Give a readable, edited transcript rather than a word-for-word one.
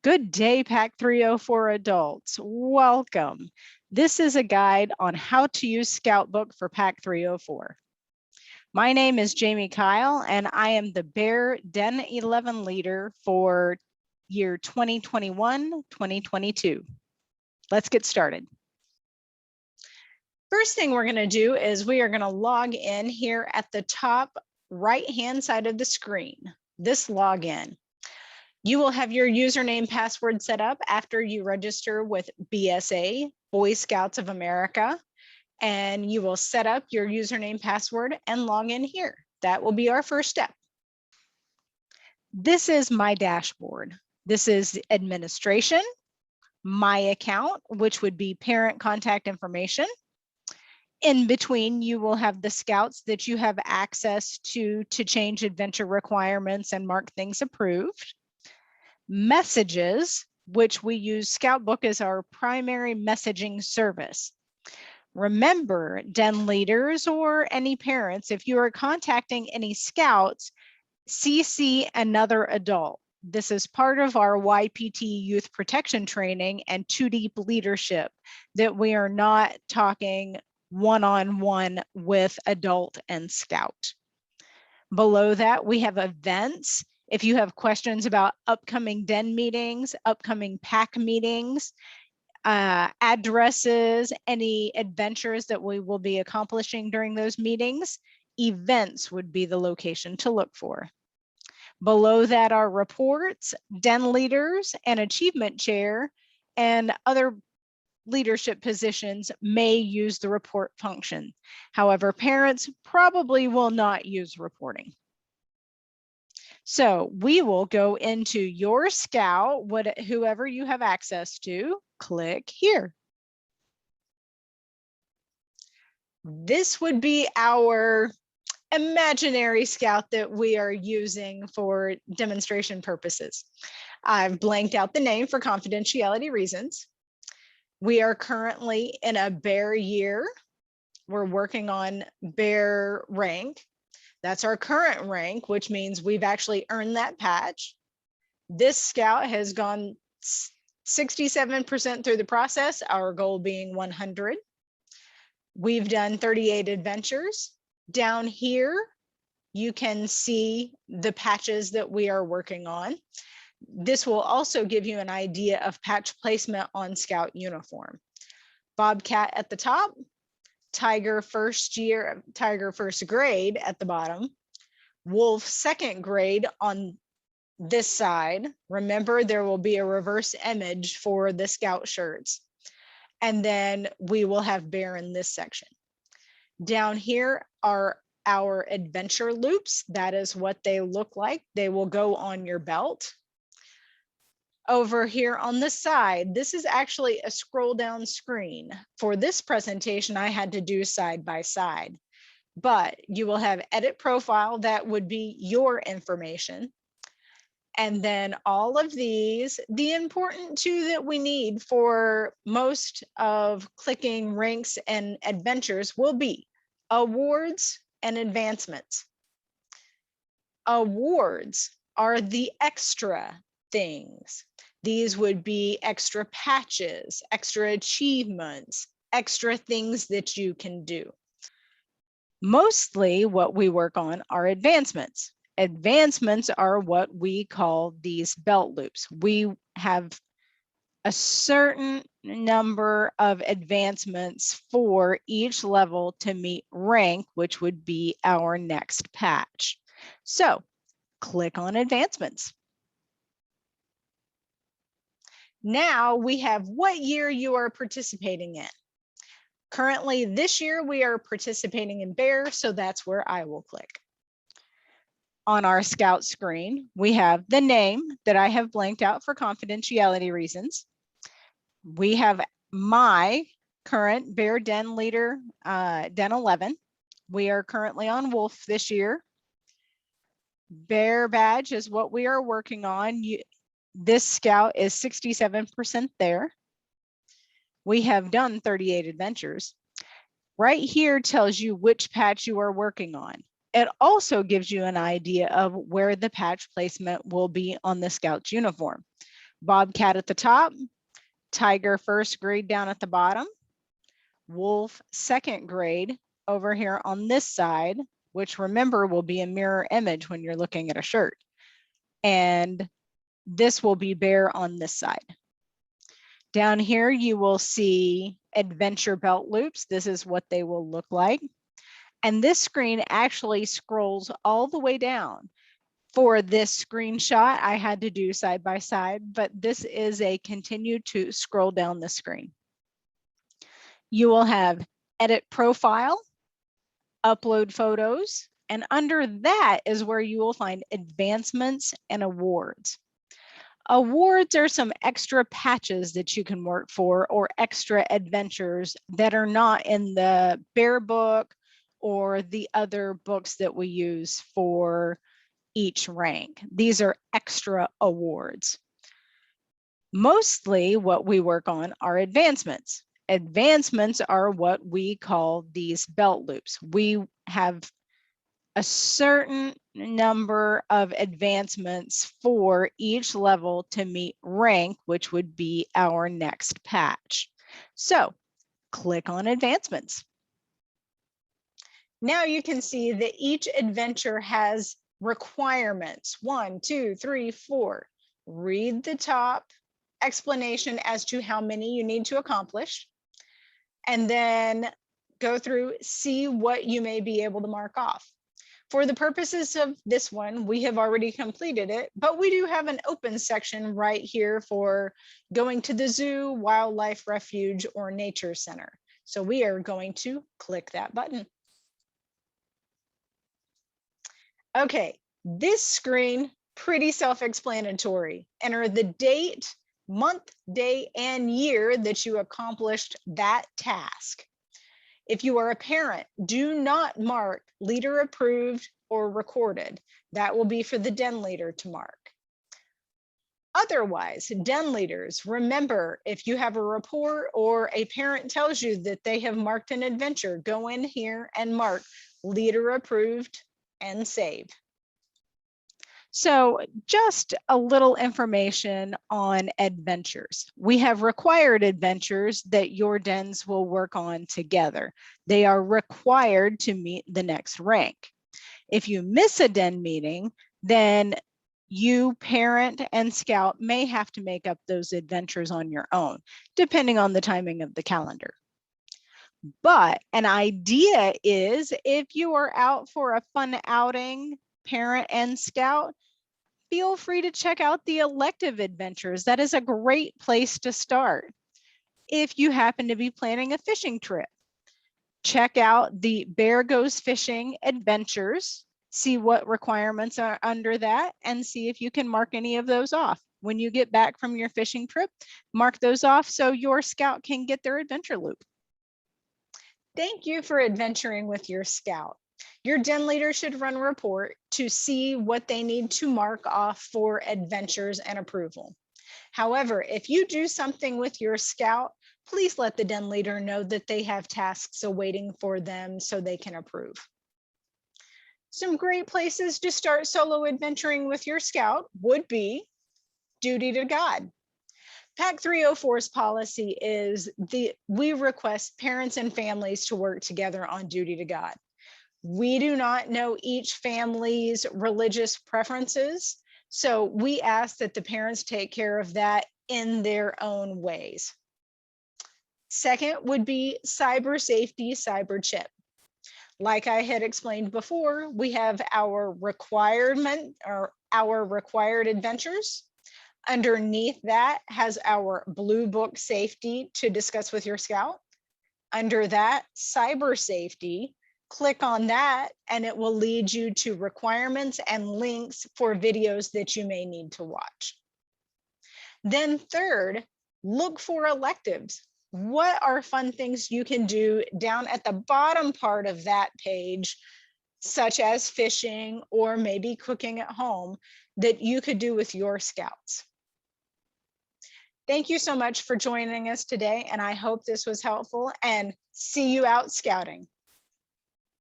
Good day, Pack 304 adults. Welcome. This is a guide on how to use Scoutbook for Pack 304. My name is Jamie Kyle, and I am the Bear Den 11 leader for year 2021-2022. Let's get started. First thing we're going to do is we are going to log in here at the top right-hand side of the screen, this login. You will have your username password set up after you register with BSA, Boy Scouts of America, and you will set up your username password and log in here. That will be our first step. This is my dashboard. This is administration, my account, which would be parent contact information. In between, you will have the scouts that you have access to change adventure requirements and mark things approved. Messages, which we use Scoutbook as our primary messaging service. Remember, Den leaders or any parents, if you are contacting any scouts, CC another adult. This is part of our YPT youth protection training and 2 deep leadership, that we are not talking one-on-one with adult and scout. Below that, we have events. If you have questions about upcoming Den meetings, upcoming pack meetings, addresses, any adventures that we will be accomplishing during those meetings, events would be the location to look for. Below that are reports, Den leaders, and achievement chair, and other leadership positions may use the report function. However, parents probably will not use reporting. So we will go into your Scout, whoever you have access to, click here. This would be our imaginary Scout that we are using for demonstration purposes. I've blanked out the name for confidentiality reasons. We are currently in a Bear year. We're working on Bear rank. That's our current rank, which means we've actually earned that patch. This Scout has gone 67% through the process, our goal being 100. We've done 38 adventures. Down here, you can see the patches that we are working on. This will also give you an idea of patch placement on Scout uniform. Bobcat at the top, Tiger first grade at the bottom, Wolf second grade on this side. Remember, there will be a reverse image for the Scout shirts. And then we will have Bear in this section. Down here are our adventure loops. That is what they look like. They will go on your belt. Over here on the side, this is actually a scroll down screen. For this presentation, I had to do side by side, but you will have edit profile. That would be your information. And then all of these, the important two that we need for most of clicking ranks and adventures will be awards and advancements. Awards are the extra things. These would be extra patches, extra achievements, extra things that you can do. Mostly what we work on are advancements. Advancements are what we call these belt loops. We have a certain number of advancements for each level to meet rank, which would be our next patch. So click on advancements. Now we have what year you are participating in. Currently this year we are participating in Bear, so that's where I will click. On our Scout screen, we have the name that I have blanked out for confidentiality reasons. We have my current Bear Den leader, Den 11. We are currently on Wolf this year. Bear badge is what we are working on. This Scout is 67% there. We have done 38 adventures. Right here tells you which patch you are working on. It also gives you an idea of where the patch placement will be on the Scout's uniform. Bobcat at the top, tiger first grade down at the bottom, wolf second grade over here on this side, which remember will be a mirror image when you're looking at a shirt. And this will be bear on this side. Down here, you will see adventure belt loops. This is what they will look like. And this screen actually scrolls all the way down. For this screenshot, I had to do side by side, but this is a continue to scroll down the screen. You will have edit profile, upload photos, and under that is where you will find advancements and awards. Awards are some extra patches that you can work for or extra adventures that are not in the Bear book or the other books that we use for each rank. These are extra awards. Mostly what we work on are advancements. Advancements are what we call these belt loops. We have a certain number of advancements for each level to meet rank, which would be our next patch. So click on advancements. Now you can see that each adventure has requirements. 1, 2, 3, 4. Read the top explanation as to how many you need to accomplish, and then go through, see what you may be able to mark off. For the purposes of this one, we have already completed it, but we do have an open section right here for going to the zoo, wildlife refuge, or nature center. So we are going to click that button. Okay, this screen, pretty self-explanatory. Enter the date, month, day, and year that you accomplished that task. If you are a parent, do not mark leader approved or recorded. That will be for the den leader to mark. Otherwise, den leaders, remember, if you have a report or a parent tells you that they have marked an adventure, go in here and mark leader approved and save. So just a little information on adventures. We have required adventures that your dens will work on together. They are required to meet the next rank. If you miss a den meeting, then you, parent, and scout may have to make up those adventures on your own, depending on the timing of the calendar. But an idea is if you are out for a fun outing, parent and scout, feel free to check out the elective adventures. That is a great place to start. If you happen to be planning a fishing trip, check out the Bear Goes Fishing Adventures, see what requirements are under that, and see if you can mark any of those off. When you get back from your fishing trip, mark those off so your scout can get their adventure loop. Thank you for adventuring with your scout. Your den leader should run a report to see what they need to mark off for adventures and approval. However, if you do something with your scout, please let the den leader know that they have tasks awaiting for them so they can approve. Some great places to start solo adventuring with your scout would be Duty to God. PAC 304's policy is we request parents and families to work together on Duty to God. We do not know each family's religious preferences, so we ask that the parents take care of that in their own ways. Second would be cyber safety, cyber chip. Like I had explained before, we have our requirement or our required adventures. Underneath that has our blue book safety to discuss with your scout. Under that, cyber safety. Click on that and it will lead you to requirements and links for videos that you may need to watch. Then third, look for electives. What are fun things you can do down at the bottom part of that page, such as fishing or maybe cooking at home, that you could do with your scouts? Thank you so much for joining us today, and I hope this was helpful, and see you out scouting.